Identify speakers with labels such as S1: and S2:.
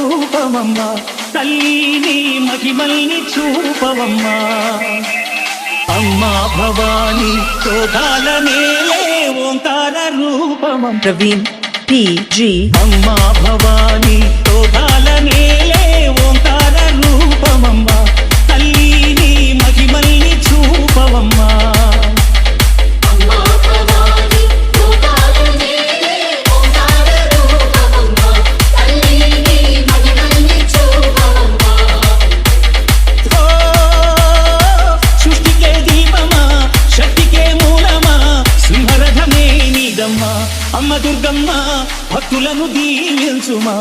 S1: రూపమమ్మా తల్లి నీ మహిమల్ని చూపవమ్మా అమ్మా భవాని శోధాల నేలే ఓంకార రూపమమ్మ
S2: ప్రవీణ్ PG
S1: అమ్మా భవాని శోధాల నేలే ఓంకార రూపమమ్మా తల్లి నీ మహిమల్ని చూపవమ్మా అమ్మ దుర్గమ్మ భక్తులను దీవించుమా